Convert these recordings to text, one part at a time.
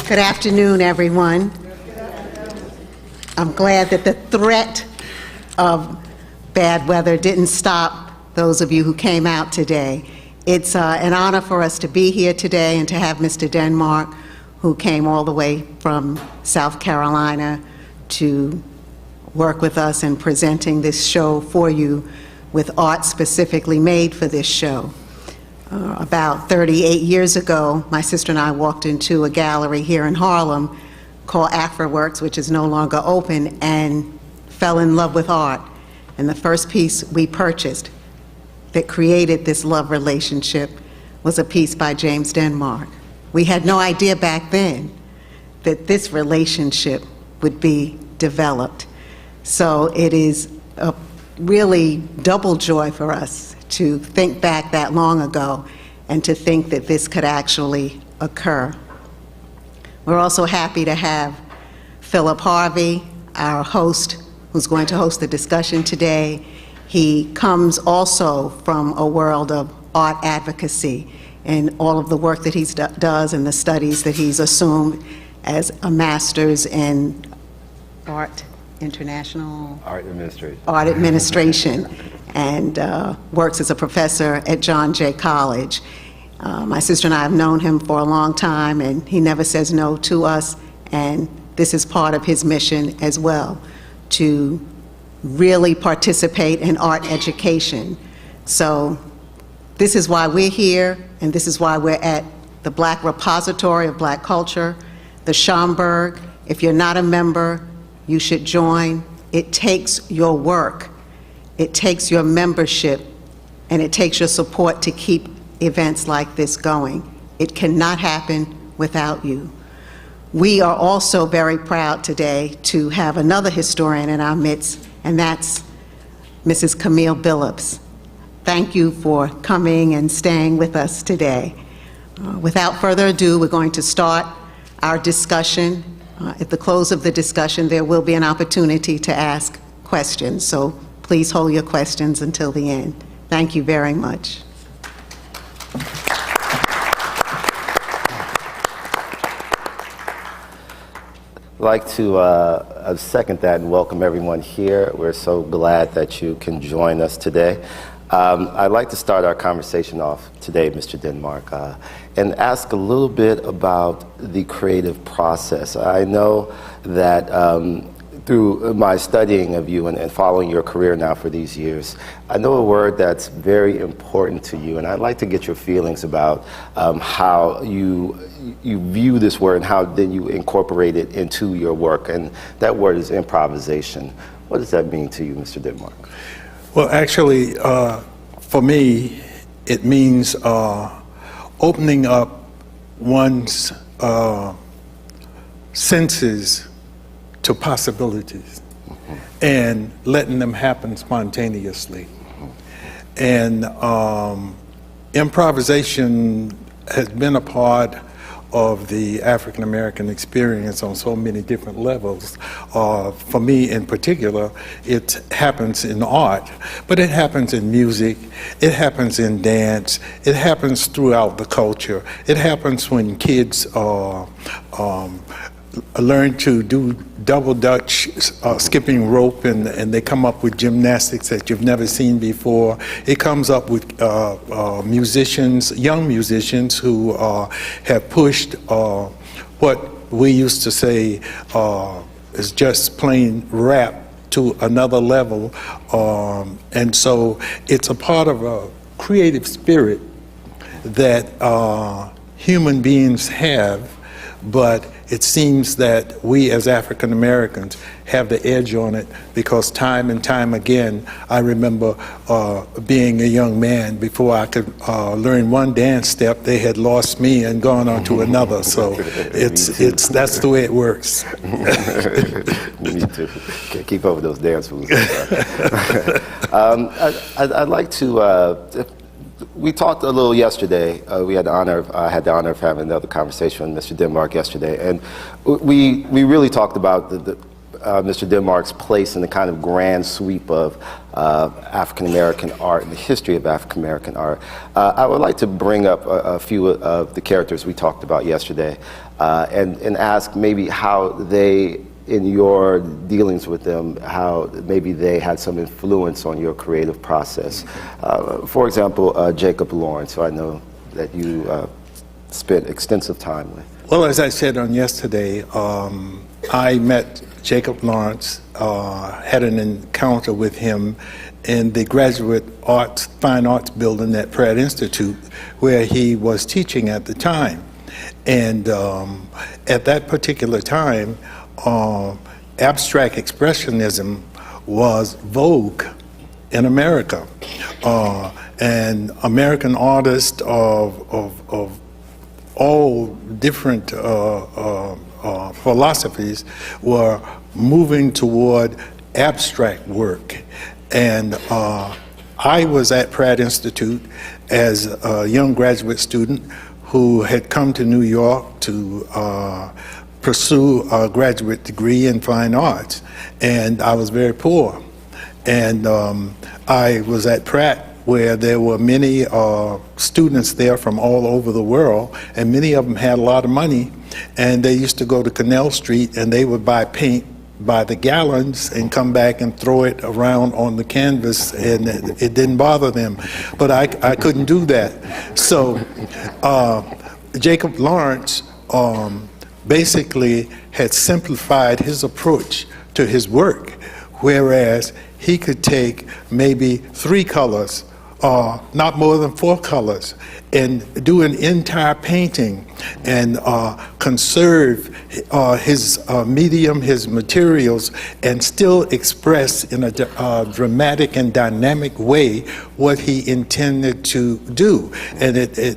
Good afternoon, everyone. I'm glad that the threat of bad weather didn't stop those of you who came out today. It's an honor for us to be here today and to have Mr. Denmark, who came all the way from South Carolina to work with us in presenting this show for you with art specifically made for this show. About 38 years ago, my sister and I walked into a gallery here in Harlem called AfroWorks, which is no longer open, and fell in love with art. And the first piece we purchased that created this love relationship was a piece by James Denmark. We had no idea back then that this relationship would be developed. So it is a really double joy for us to think back that long ago and to think that this could actually occur. We're also happy to have Philip Harvey, our host, who's going to host the discussion today. He comes also from a world of art advocacy and all of the work that he does and the studies that he's assumed as a master's in art administration, and works as a professor at John Jay College. My sister and I have known him for a long time, and he never says no to us, and this is part of his mission as well, to really participate in art education. So this is why we're here, and this is why we're at the Black Repository of Black Culture, the Schomburg. If you're not a member, you should join. It takes your work, it takes your membership, and it takes your support to keep events like this going. It cannot happen without you. We are also very proud today to have another historian in our midst, and that's Mrs. Camille Billups. Thank you for coming and staying with us today. Without further ado, we're going to start our discussion. At the close of the discussion, there will be an opportunity to ask questions, so please hold your questions until the end. Thank you very much. I'd like to second that and welcome everyone here. We're so glad that you can join us today. I'd like to start our conversation off today, Mr. Denmark, and ask a little bit about the creative process. I know that through my studying of you and following your career now for these years, I know a word that's very important to you, and I'd like to get your feelings about how you view this word and how then you incorporate it into your work, and that word is improvisation. What does that mean to you, Mr. Denmark? Well, actually, for me, it means opening up one's senses to possibilities and letting them happen spontaneously. And improvisation has been a part of the African American experience on so many different levels. For me in particular, it happens in art, but it happens in music, it happens in dance, it happens throughout the culture. It happens when kids learn to do double dutch, skipping rope, and they come up with gymnastics that you've never seen before. It comes up with musicians, young musicians who have pushed what we used to say is just plain rap to another level. And so it's a part of a creative spirit that human beings have, but it seems that we as African Americans have the edge on it, because time and time again, I remember being a young man, before I could learn one dance step, they had lost me and gone on to another. So that's the way it works. Me too. Can't keep up with those dance moves. I'd like to, we talked a little yesterday. I had the honor of having another conversation with Mr. Denmark yesterday, and we really talked about Mr. Denmark's place in the kind of grand sweep of African American art and the history of African American art. I would like to bring up a few of the characters we talked about yesterday and ask maybe how they, in your dealings with them, how maybe they had some influence on your creative process. For example, Jacob Lawrence, who I know that you spent extensive time with. Well, as I said on yesterday, I met Jacob Lawrence, had an encounter with him in the Graduate Arts, Fine Arts building at Pratt Institute, where he was teaching at the time. And at that particular time, abstract expressionism was vogue in America. And American artists of all different philosophies were moving toward abstract work. And I was at Pratt Institute as a young graduate student who had come to New York to pursue a graduate degree in fine arts. And I was very poor. And I was at Pratt, where there were many students there from all over the world, and many of them had a lot of money, and they used to go to Canal Street and they would buy paint by the gallons and come back and throw it around on the canvas, and it didn't bother them. But I couldn't do that. So Jacob Lawrence basically had simplified his approach to his work, whereas he could take maybe 3 colors, not more than 4 colors, and do an entire painting and conserve his medium, his materials, and still express in a dramatic and dynamic way what he intended to do. And it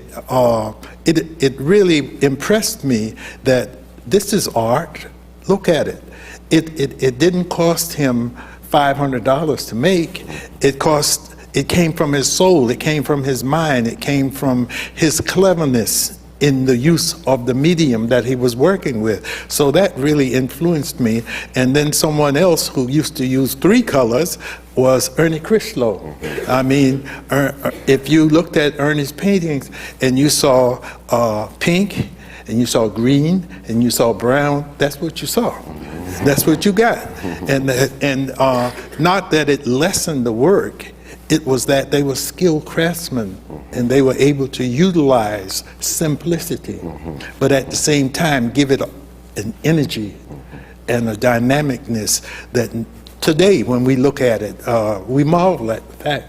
really impressed me that this is art. Look at it. It didn't cost him $500 to make. It came from his soul, it came from his mind, it came from his cleverness in the use of the medium that he was working with. So that really influenced me. And then someone else who used to use 3 colors was Ernie Critchlow. I mean, if you looked at Ernie's paintings and you saw pink, and you saw green, and you saw brown, that's what you saw. That's what you got. And not that it lessened the work, it was that they were skilled craftsmen and they were able to utilize simplicity, but at the same time give it an energy and a dynamicness that today, when we look at it, we marvel at the fact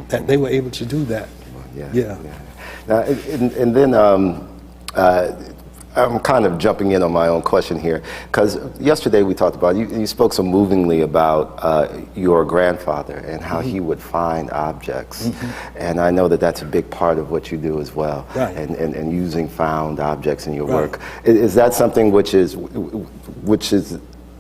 that they were able to do that. Yeah. Now, and then I'm kind of jumping in on my own question here, because yesterday we talked about, you spoke so movingly about your grandfather and how he would find objects. And I know that that's a big part of what you do as well, right. and using found objects in your work. Is that something which is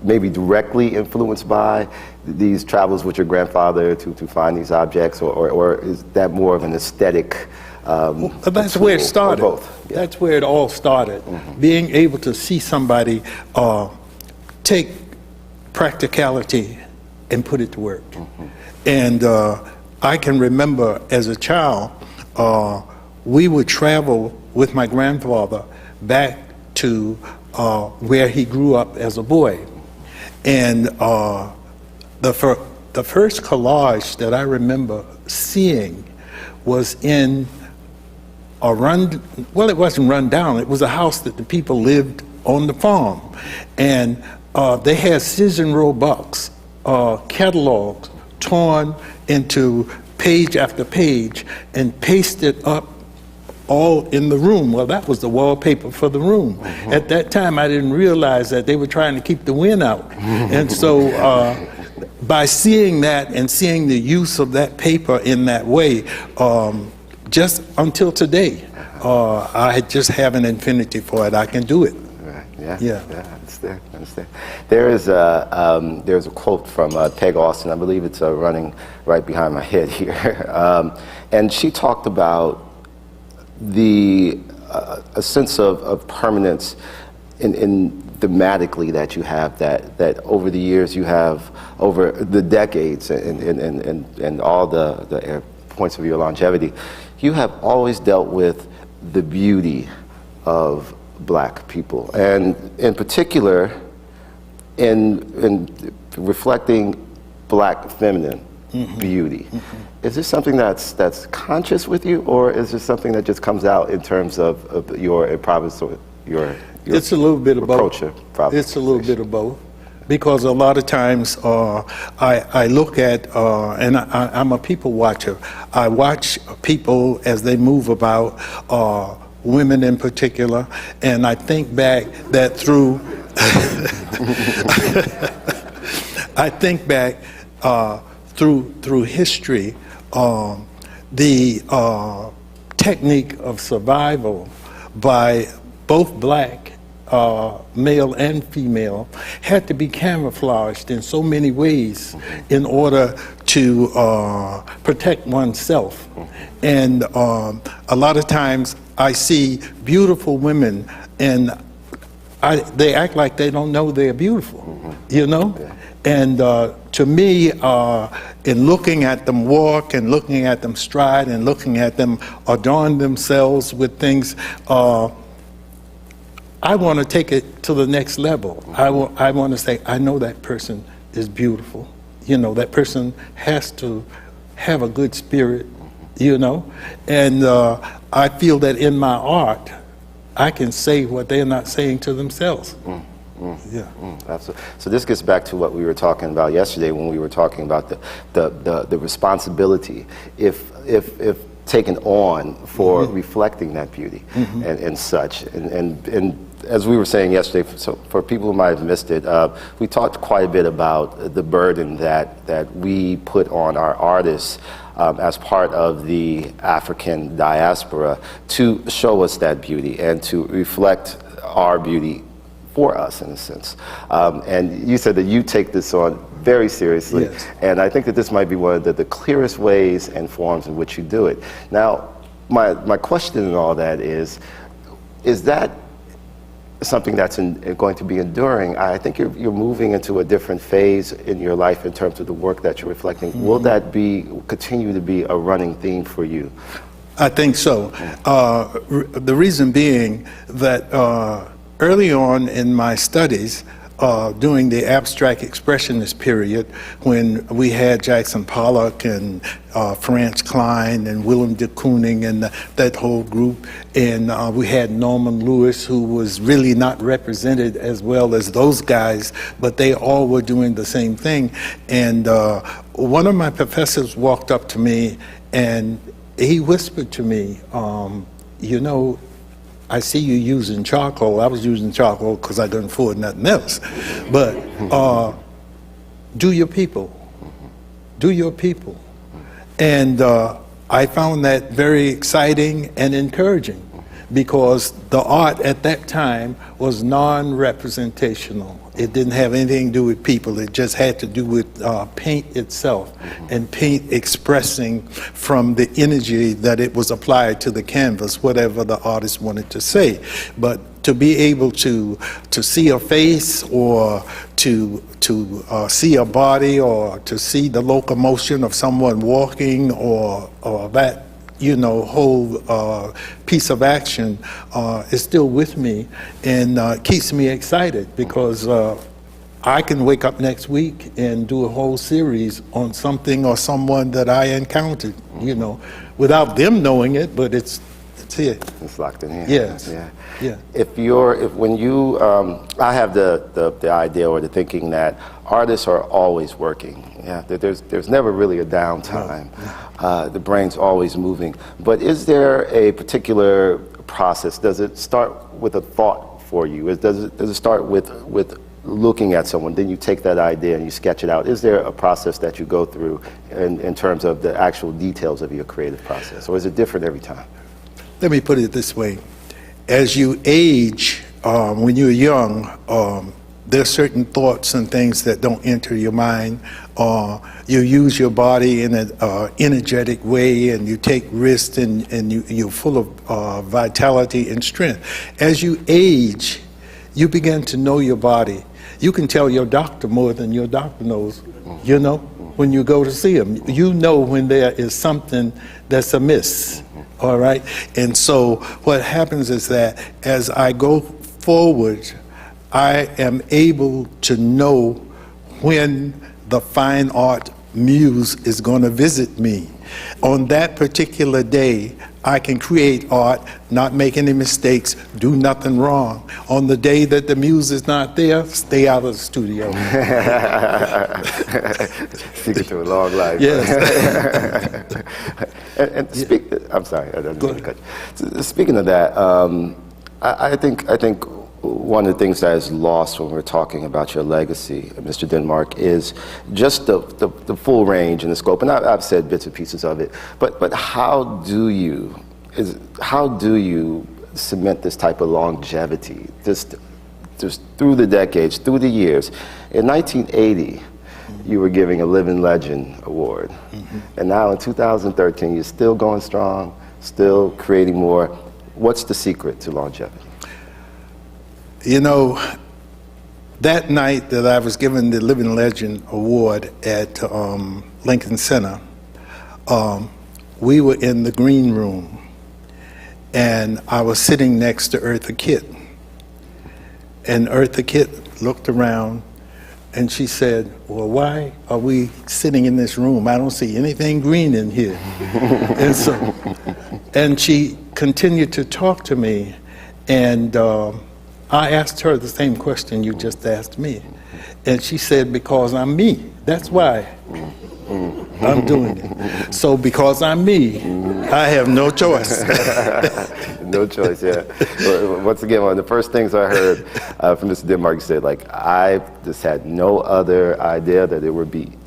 maybe directly influenced by these travels with your grandfather to find these objects, or is that more of an aesthetic that's where it started. Both. Yeah. That's where it all started. Being able to see somebody take practicality and put it to work. And I can remember as a child, we would travel with my grandfather back to where he grew up as a boy. And the first collage that I remember seeing was in it wasn't run down. It was a house that the people lived on the farm. And they had scissor and row books, catalogs torn into page after page and pasted up all in the room. Well, that was the wallpaper for the room. At that time, I didn't realize that they were trying to keep the wind out. And so by seeing that and seeing the use of that paper in that way, just until today, I just have an infinity for it. I can do it. Right. Yeah. I understand. There's a quote from Peg Austin. I believe it's running right behind my head here, and she talked about a sense of permanence thematically that you have, that over the years you have, over the decades and all the points of your longevity, you have always dealt with the beauty of Black people, and in particular, in reflecting Black feminine beauty. Is this something that's conscious with you, or is this something that just comes out in terms of your improvisation, your It's a little bit of approach both. to improvisation? It's a little bit of both. Because a lot of times I look at, and I'm a people watcher, I watch people as they move about, women in particular, and I think back that through, I think back through history, the technique of survival by both Black male and female had to be camouflaged in so many ways in order to protect oneself. And a lot of times I see beautiful women and they act like they don't know they're beautiful, you know? And to me, in looking at them walk and looking at them stride and looking at them adorn themselves with things, I want to take it to the next level. I want to say, I know that person is beautiful. You know, that person has to have a good spirit, you know? And I feel that in my art, I can say what they're not saying to themselves. Yeah. Absolutely. So this gets back to what we were talking about yesterday when we were talking about the responsibility, if taken on for reflecting that beauty and such. And as we were saying yesterday, so for people who might have missed it, we talked quite a bit about the burden that we put on our artists as part of the African diaspora to show us that beauty and to reflect our beauty for us, in a sense. And you said that you take this on very seriously, yes. And I think that this might be one of the clearest ways and forms in which you do it. Now, my question in all that is that something that's going to be enduring? I think you're moving into a different phase in your life in terms of the work that you're reflecting. Will that continue to be a running theme for you? I think so. The reason being that early on in my studies, during the abstract expressionist period, when we had Jackson Pollock and Franz Klein and Willem de Kooning and that whole group, and we had Norman Lewis, who was really not represented as well as those guys, but they all were doing the same thing. And one of my professors walked up to me and he whispered to me, you know, I see you using charcoal. I was using charcoal because I couldn't afford nothing else. But do your people. Do your people. And I found that very exciting and encouraging because the art at that time was non-representational. It didn't have anything to do with people. It just had to do with paint itself and paint expressing from the energy that it was applied to the canvas, whatever the artist wanted to say. But to be able to see a face or to see a body or to see the locomotion of someone walking or that, you know, whole piece of action is still with me and keeps me excited because I can wake up next week and do a whole series on something or someone that I encountered, you know, without them knowing it, but it's here. It's locked in here. Yes. Yeah. Yeah. When you, I have the idea or the thinking that artists are always working. Yeah, there's never really a downtime. The brain's always moving. But is there a particular process? Does it start with a thought for you? Does it start with looking at someone, then you take that idea and you sketch it out? Is there a process that you go through in terms of the actual details of your creative process, or is it different every time? Let me put it this way. As you age, when you're young, there are certain thoughts and things that don't enter your mind. You use your body in an energetic way, and you take risks, and you're full of vitality and strength. As you age, you begin to know your body. You can tell your doctor more than your doctor knows, you know, when you go to see him. You know when there is something that's amiss, all right? And so what happens is that as I go forward, I am able to know when the fine art muse is going to visit me. On that particular day, I can create art, not make any mistakes, do nothing wrong. On the day that the muse is not there, stay out of the studio. Secret to a long life. Yes. I'm sorry, I didn't mean to cut you. Speaking of that, I think one of the things that is lost when we're talking about your legacy, Mr. Denmark, is just the full range and the scope. And I've said bits and pieces of it, but how do you cement this type of longevity, just through the decades, through the years? In 1980, you were giving a Living Legend award, and now in 2013, you're still going strong, still creating more. What's the secret to longevity? You know, that night that I was given the Living Legend Award at Lincoln Center, we were in the green room, and I was sitting next to Eartha Kitt. And Eartha Kitt looked around, and she said, well, why are we sitting in this room? I don't see anything green in here. and she continued to talk to me, and I asked her the same question you just asked me. And she said, because I'm me. That's why I'm doing it. So because I'm me, I have no choice. No choice, yeah. Once again, one of the first things I heard from Mr. Denmark, he said, like, I just had no other idea that I would be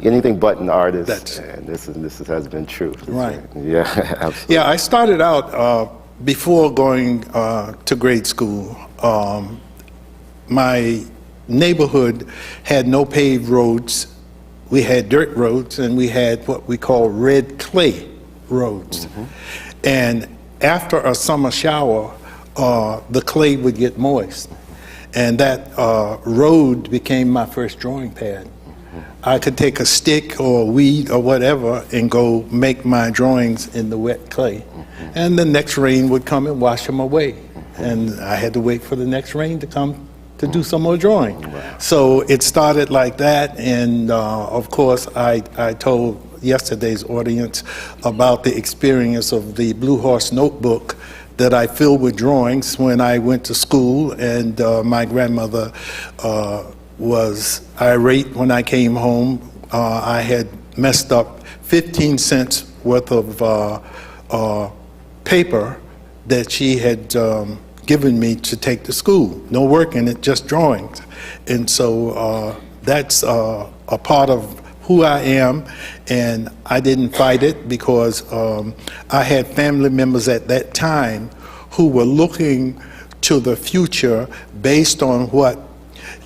anything but an artist. And this has been true. Right. Yeah, absolutely. Yeah, I started out before going to grade school. My neighborhood had no paved roads. We had dirt roads, and we had what we call red clay roads. And after a summer shower, the clay would get moist. And that road became my first drawing pad. I could take a stick or a weed or whatever and go make my drawings in the wet clay. And the next rain would come and wash them away. And I had to wait for the next rain to come to do some more drawing. Wow. So it started like that, and of course I told yesterday's audience about the experience of the Blue Horse notebook that I filled with drawings when I went to school, and my grandmother was irate when I came home. I had messed up 15 cents worth of paper that she had given me to take to school. No work in it, just drawings. And so that's a part of who I am, and I didn't fight it because I had family members at that time who were looking to the future based on what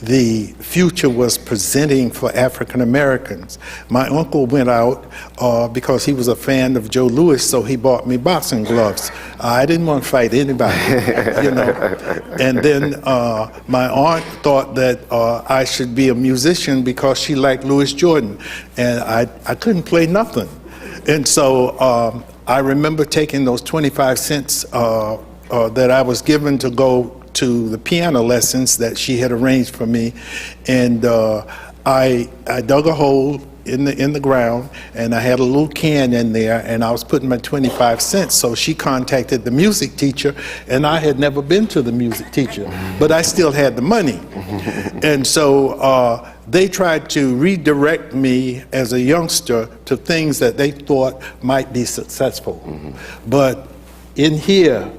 the future was presenting for African Americans. My uncle went out because he was a fan of Joe Louis, so he bought me boxing gloves. I didn't want to fight anybody, you know. And then my aunt thought that I should be a musician because she liked Louis Jordan, and I couldn't play nothing. And so I remember taking those 25 cents that I was given to go to the piano lessons that she had arranged for me, and I dug a hole in the ground, and I had a little can in there, and I was putting my 25 cents. So she contacted the music teacher, and I had never been to the music teacher, but I still had the money. And so they tried to redirect me as a youngster to things that they thought might be successful. But in here,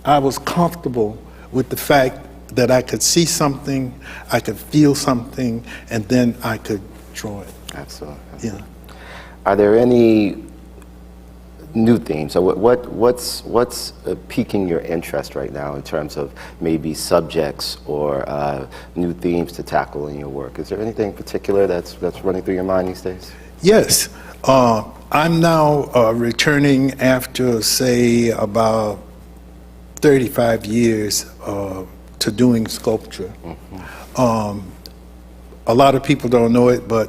I was comfortable with the fact that I could see something, I could feel something, and then I could draw it. Absolutely. Yeah. Are there any new themes? So what's piquing your interest right now in terms of maybe subjects or new themes to tackle in your work? Is there anything particular that's running through your mind these days? Yes. I'm now returning after, say, about 35 years to doing sculpture. A lot of people don't know it, but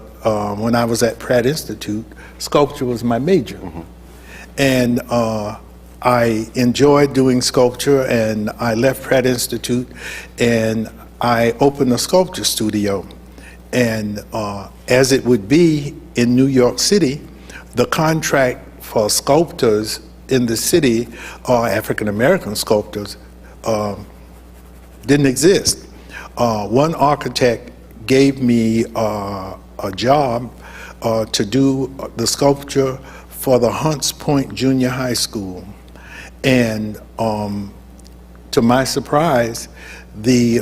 when I was at Pratt Institute, sculpture was my major. And I enjoyed doing sculpture, and I left Pratt Institute, and I opened a sculpture studio. And as it would be in New York City, the contract for sculptors in the city, African-American sculptors, didn't exist. One architect gave me a job to do the sculpture for the Hunts Point Junior High School. And to my surprise, the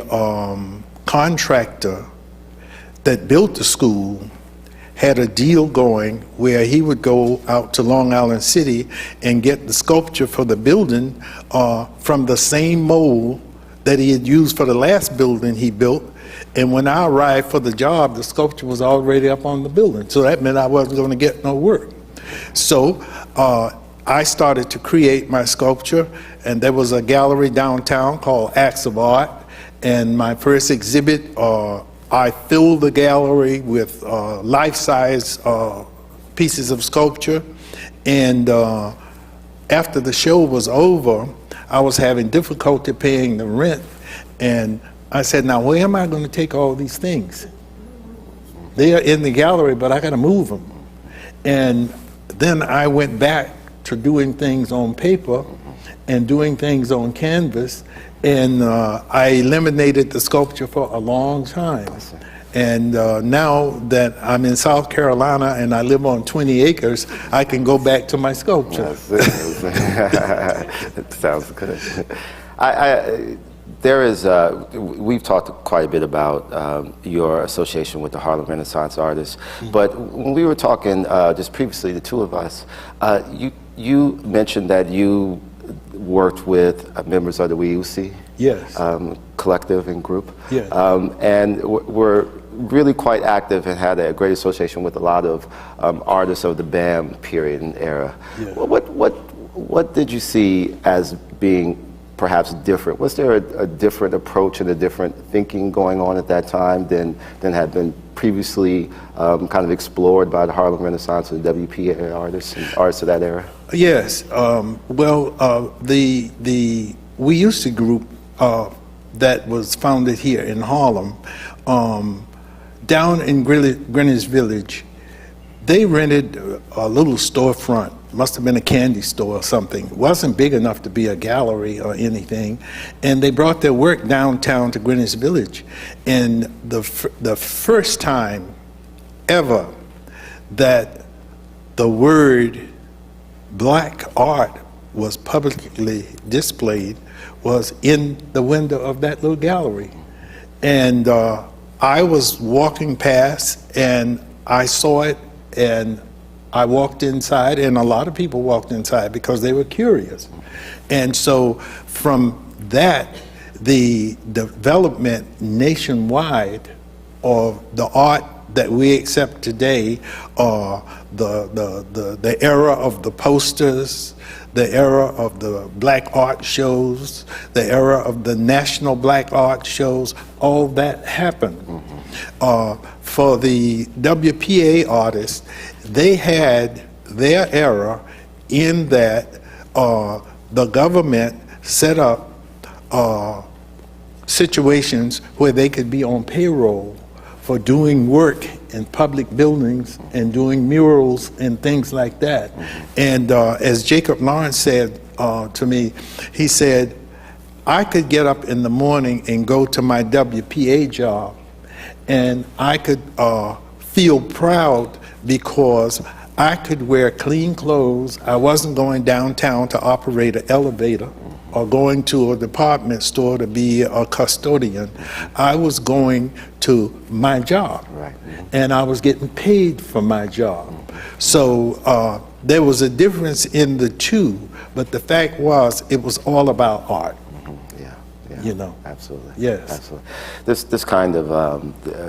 contractor that built the school had a deal going where he would go out to Long Island City and get the sculpture for the building from the same mold that he had used for the last building he built. And when I arrived for the job, the sculpture was already up on the building. So that meant I wasn't going to get no work. So I started to create my sculpture, and there was a gallery downtown called Acts of Art. And my first exhibit, I filled the gallery with life-size pieces of sculpture. And after the show was over, I was having difficulty paying the rent. And I said, now where am I going to take all these things? They are in the gallery, but I got to move them. And then I went back to doing things on paper and doing things on canvas. And I eliminated the sculpture for a long time. And now that I'm in South Carolina and I live on 20 acres, I can go back to my sculpture. It sounds good. We've talked quite a bit about your association with the Harlem Renaissance artists, but when we were talking just previously, the two of us, you mentioned that you worked with members of the WIUSI collective and group, and were really quite active and had a great association with a lot of artists of the BAM period and era. What did you see as being perhaps different? Was there a different approach and a different thinking going on at that time than had been previously kind of explored by the Harlem Renaissance and WPA artists and artists of that era? Yes. The WIUSI group that was founded here in Harlem, down in Greenwich Village, they rented a little storefront. Must have been a candy store or something. It wasn't big enough to be a gallery or anything. And they brought their work downtown to Greenwich Village. And the first time ever that the word black art was publicly displayed was in the window of that little gallery. And I was walking past and I saw it, and I walked inside, and a lot of people walked inside because they were curious. And so from that, the development nationwide of the art that we accept today, the era of the posters, the era of the black art shows, the era of the national black art shows, all that happened. For the WPA artists, they had their era in that the government set up situations where they could be on payroll for doing work in public buildings and doing murals and things like that. And as Jacob Lawrence said to me, he said, I could get up in the morning and go to my WPA job, and I could feel proud because I could wear clean clothes. I wasn't going downtown to operate an elevator or going to a department store to be a custodian. I was going to my job, and I was getting paid for my job. So there was a difference in the two, but the fact was it was all about art. You know, absolutely. Yes, absolutely. This kind of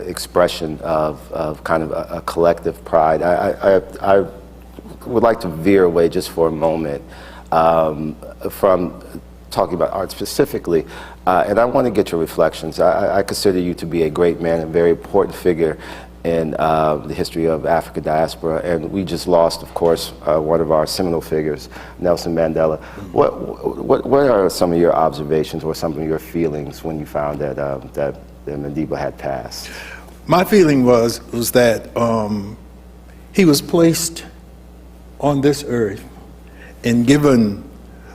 expression of kind of a collective pride. I would like to veer away just for a moment from talking about art specifically, and I want to get your reflections. I consider you to be a great man, a very important figure in the history of African diaspora, and we just lost, of course, one of our seminal figures, Nelson Mandela. What are some of your observations or some of your feelings when you found that that Madiba had passed? My feeling was that he was placed on this earth and given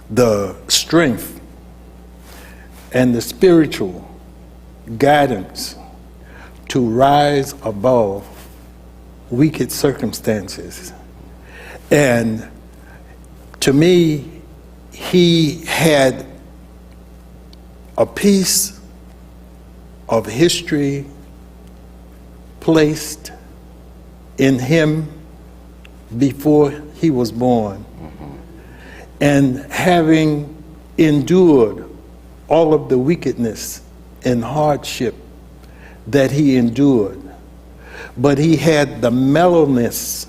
the strength and the spiritual guidance to rise above wicked circumstances. And to me, he had a piece of history placed in him before he was born. And having endured all of the wickedness and hardship that he endured, but he had the mellowness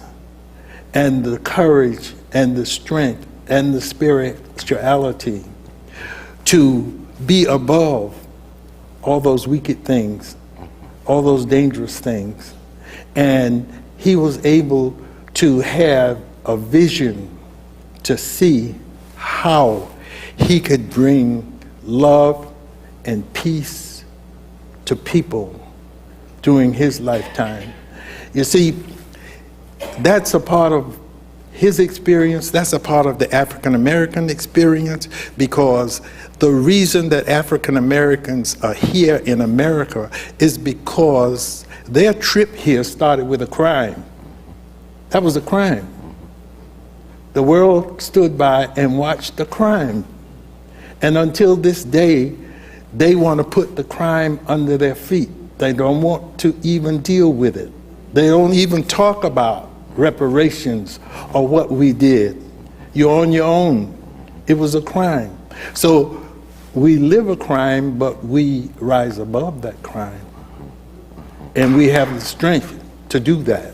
and the courage and the strength and the spirituality to be above all those wicked things, all those dangerous things. And he was able to have a vision to see how he could bring love and peace to people during his lifetime. You see, that's a part of his experience, that's a part of the African American experience, because the reason that African Americans are here in America is because their trip here started with a crime. That was a crime. The world stood by and watched the crime. And until this day, they want to put the crime under their feet. They don't want to even deal with it. They don't even talk about reparations or what we did. You're on your own. It was a crime. So we live a crime, but we rise above that crime. And we have the strength to do that.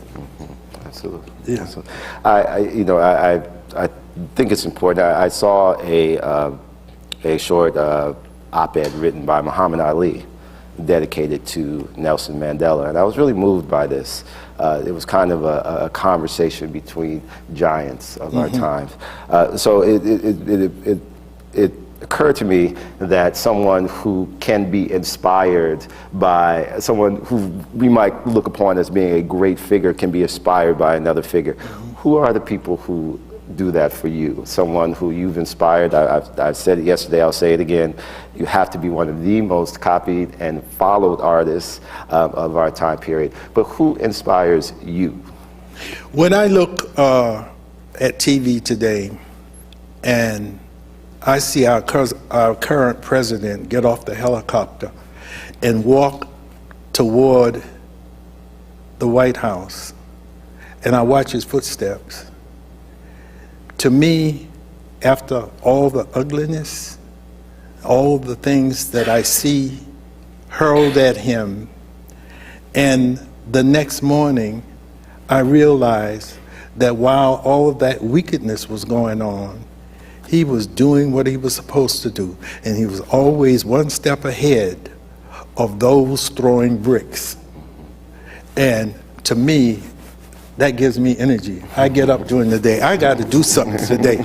Absolutely. Yeah. Absolutely. I think it's important. I saw a short op-ed written by Muhammad Ali dedicated to Nelson Mandela, and I was really moved by this. It was kind of a conversation between giants of our times. So it occurred to me that someone who can be inspired by someone who we might look upon as being a great figure can be inspired by another figure. Who are the people who do that for you? Someone who you've inspired. I said it yesterday, I'll say it again. You have to be one of the most copied and followed artists of our time period. But who inspires you? When I look at TV today and I see our current president get off the helicopter and walk toward the White House, and I watch his footsteps, to me, after all the ugliness, all the things that I see hurled at him, and the next morning, I realized that while all of that wickedness was going on, he was doing what he was supposed to do, and he was always one step ahead of those throwing bricks. And to me, that gives me energy. I get up during the day. I got to do something today.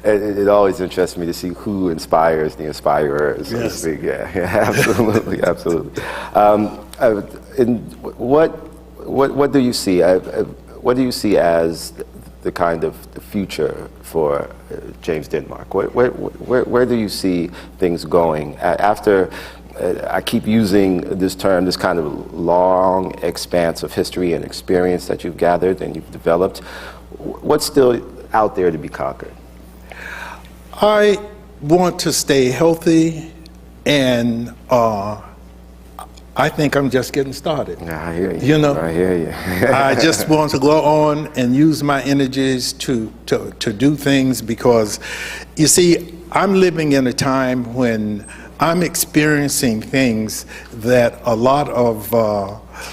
It always interests me to see who inspires the inspirers, so to Yes. speak. Yeah, absolutely, absolutely. And what do you see? What do you see as the kind of the future for James Denmark? Where do you see things going after? I keep using this term, this kind of long expanse of history and experience that you've gathered and you've developed. What's still out there to be conquered? I want to stay healthy, and I think I'm just getting started. I hear you. You know, I hear you. I just want to go on and use my energies to do things, because, you see, I'm living in a time when I'm experiencing things that a lot of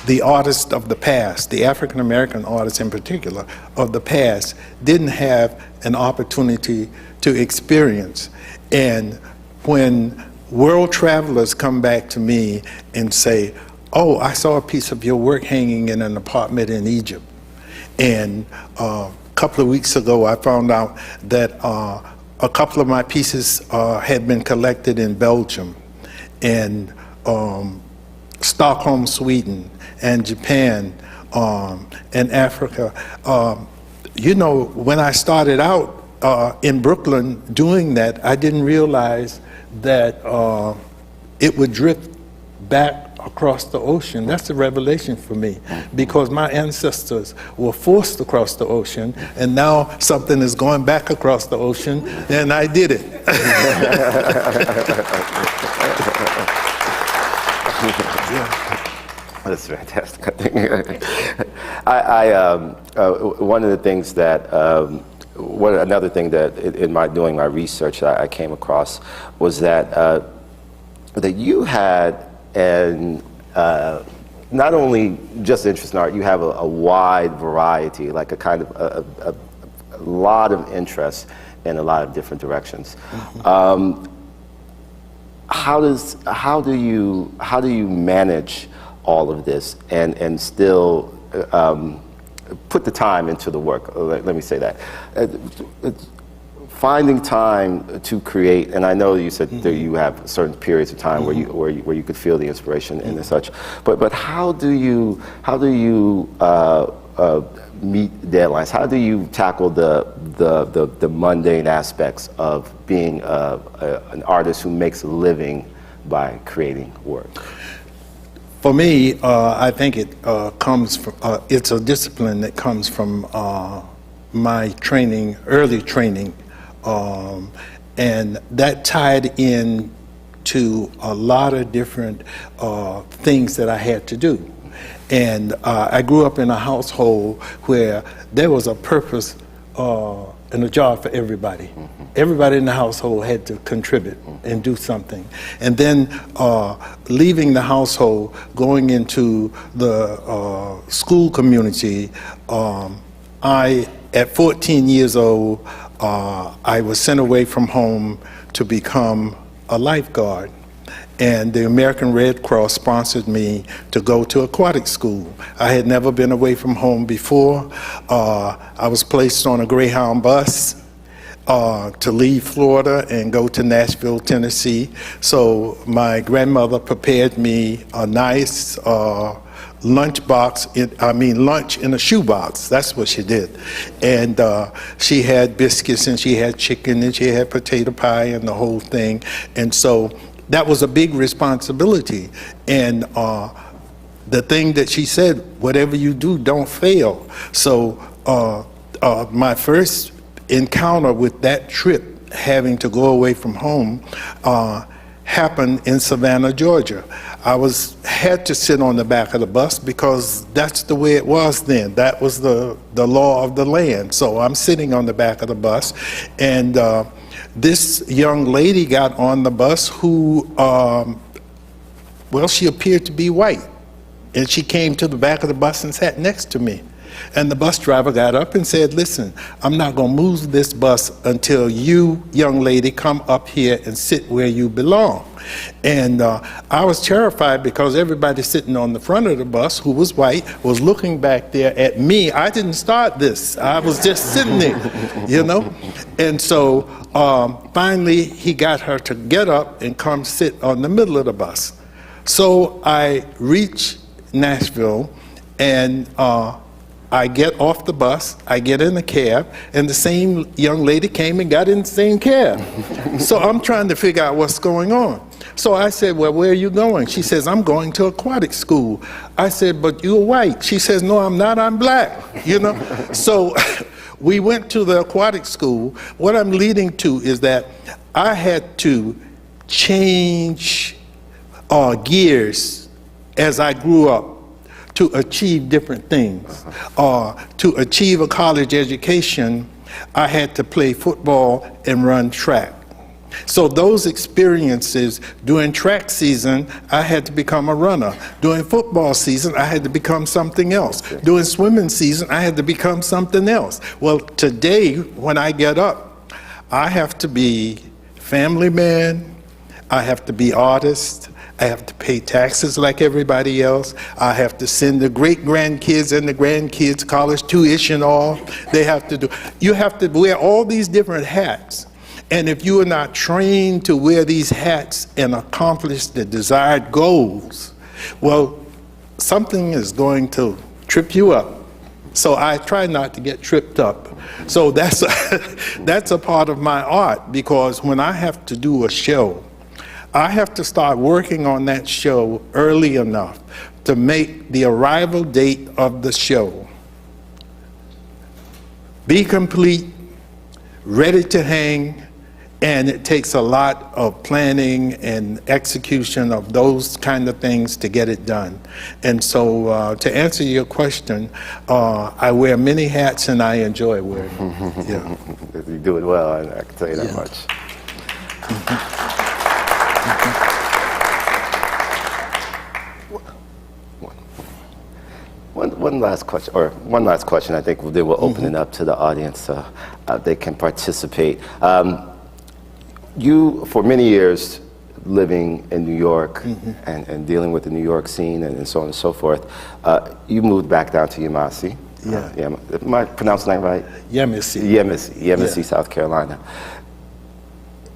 the artists of the past, the African American artists in particular of the past, didn't have an opportunity to experience. And when world travelers come back to me and say, oh, I saw a piece of your work hanging in an apartment in Egypt. And a couple of weeks ago, I found out that a couple of my pieces had been collected in Belgium and Stockholm, Sweden, and Japan, and Africa. You know, when I started out in Brooklyn doing that, I didn't realize that it would drift back across the ocean. That's a revelation for me, because my ancestors were forced across the ocean, and now something is going back across the ocean, and I did it. That's fantastic. One of the things that another thing that in doing my research I came across was that that you had not only just interest in art, you have a wide variety, like a kind of a lot of interest in a lot of different directions. Mm-hmm. How do you manage all of this and still put the time into the work? Let me say that. Finding time to create, and I know you said that you have certain periods of time where you could feel the inspiration and such, but how do you meet deadlines? How do you tackle the mundane aspects of being an artist who makes a living by creating work? For me, I think it comes from, it's a discipline that comes from my training, early training, and that tied in to a lot of different things that I had to do. And I grew up in a household where there was a purpose and a job for everybody. Mm-hmm. Everybody in the household had to contribute and do something. And then leaving the household, going into the school community, at 14 years old, I was sent away from home to become a lifeguard. And the American Red Cross sponsored me to go to aquatic school. I had never been away from home before. I was placed on a Greyhound bus to leave Florida and go to Nashville, Tennessee. So my grandmother prepared me a nice lunch in a shoebox. That's what she did. And she had biscuits, and she had chicken, and she had potato pie, and the whole thing. And so that was a big responsibility. And the thing that she said, whatever you do, don't fail. So my first encounter with that trip, having to go away from home, happened in Savannah, Georgia. I had to sit on the back of the bus because that's the way it was then. That was the law of the land. So I'm sitting on the back of the bus, and this young lady got on the bus who, she appeared to be white. And she came to the back of the bus and sat next to me. And the bus driver got up and said, listen, I'm not going to move this bus until you, young lady, come up here and sit where you belong. And I was terrified because everybody sitting on the front of the bus, who was white, was looking back there at me. I didn't start this. I was just sitting there, you know? And so finally, he got her to get up and come sit on the middle of the bus. So I reached Nashville, and I get off the bus, I get in the cab, and the same young lady came and got in the same cab. So I'm trying to figure out what's going on. So I said, well, where are you going? She says, I'm going to aquatic school. I said, but you're white. She says, no, I'm not, I'm black, you know? So we went to the aquatic school. What I'm leading to is that I had to change gears as I grew up to achieve different things. To achieve a college education, I had to play football and run track. So those experiences, during track season, I had to become a runner. During football season, I had to become something else. During swimming season, I had to become something else. Well, today, when I get up, I have to be family man, I have to be artist, I have to pay taxes like everybody else. I have to send the great-grandkids and the grandkids college tuition off. You have to wear all these different hats. And if you are not trained to wear these hats and accomplish the desired goals, well, something is going to trip you up. So I try not to get tripped up. So that's a part of my art, because when I have to do a show, I have to start working on that show early enough to make the arrival date of the show be complete, ready to hang, and it takes a lot of planning and execution of those kind of things to get it done. And so to answer your question, I wear many hats and I enjoy wearing them. Yeah. You do it well, I can tell you that much. One last question, I think then we'll open it up to the audience so they can participate. You, for many years, living in New York and dealing with the New York scene and so on and so forth, you moved back down to Yemasi. Yeah. Am I pronouncing that right? Yemasi, South Carolina.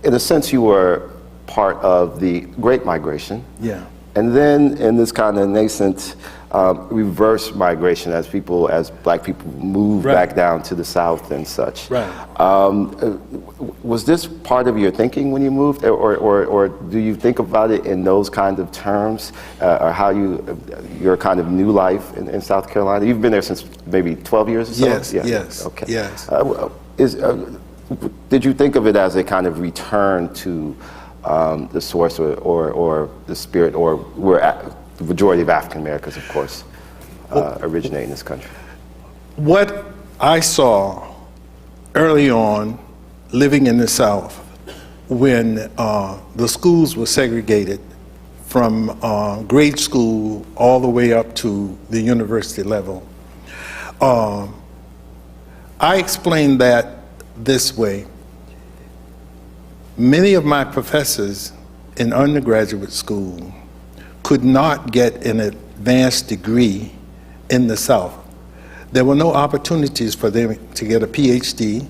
In a sense, you were part of the Great Migration. Yeah. And then in this kind of nascent reverse migration as black people move back down to the South and such. Right. Was this part of your thinking when you moved, or do you think about it in those kind of terms, or how your kind of new life in South Carolina? You've been there since maybe 12 years or so? Yes. Okay. Yes. Did you think of it as a kind of return to the source or the spirit, or where the majority of African Americans, of course, originate in this country? What I saw early on living in the South, when the schools were segregated from grade school all the way up to the university level, I explained that this way. Many of my professors in undergraduate school could not get an advanced degree in the South. There were no opportunities for them to get a PhD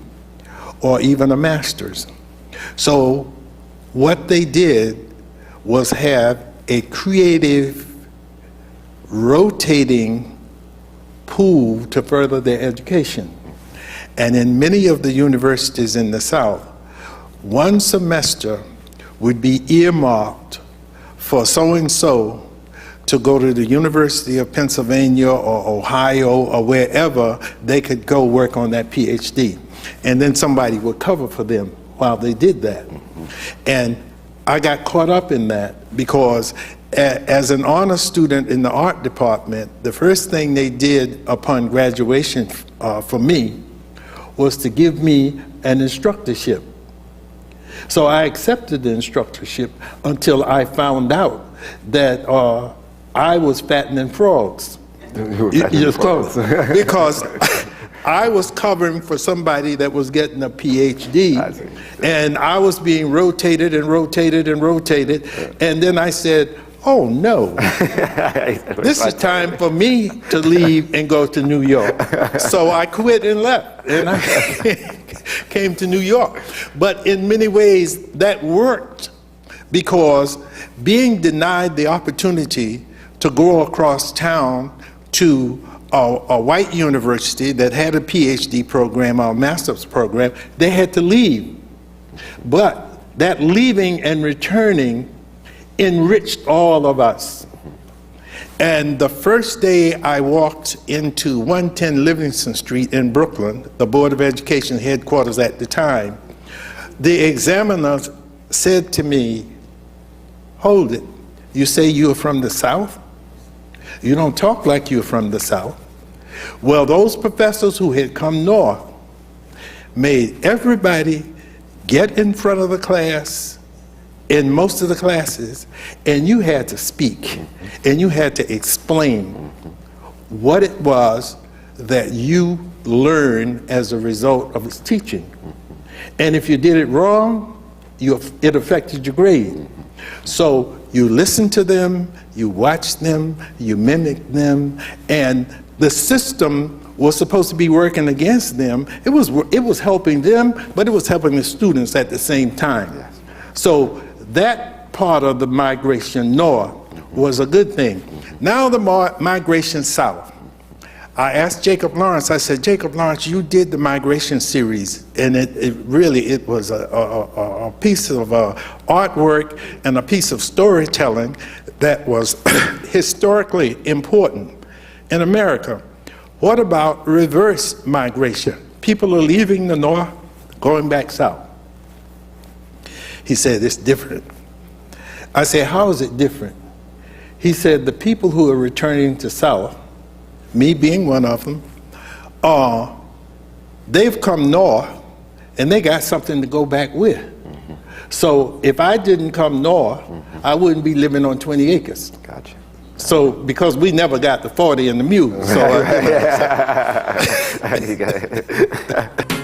or even a master's. So what they did was have a creative, rotating pool to further their education. And in many of the universities in the South, one semester would be earmarked for so-and-so to go to the University of Pennsylvania or Ohio or wherever they could go work on that PhD. And then somebody would cover for them while they did that. And I got caught up in that because as an honor student in the art department, the first thing they did upon graduation for me was to give me an instructorship. So I accepted the instructorship until I found out that I was fattening frogs. Because I was covering for somebody that was getting a PhD, and I was being rotated and rotated and rotated, and then I said, oh no, this is time for me to leave and go to New York. So I quit and left, and I came to New York. But in many ways that worked, because being denied the opportunity to go across town to a white university that had a PhD program or a master's program, they had to leave. But that leaving and returning enriched all of us. And the first day I walked into 110 Livingston Street in Brooklyn, the Board of Education headquarters at the time, the examiner said to me, hold it, you say you're from the South? You don't talk like you're from the South. Well, those professors who had come north made everybody get in front of the class in most of the classes, and you had to speak, and you had to explain what it was that you learned as a result of his teaching. And if you did it wrong, it affected your grade. So you listened to them, you watched them, you mimicked them, and the system was supposed to be working against them. It was helping them, but it was helping the students at the same time. Yes. So that part of the migration north was a good thing. Now the migration south. I asked Jacob Lawrence, I said, Jacob Lawrence, you did the migration series, and it really was a piece of artwork and a piece of storytelling that was historically important in America. What about reverse migration? People are leaving the north, going back south. He said, it's different. I said, how is it different? He said, the people who are returning to south, me being one of them, they've come north and they got something to go back with. So if I didn't come north, I wouldn't be living on 20 acres. Gotcha. So because we never got the 40 and the mule. So You got it.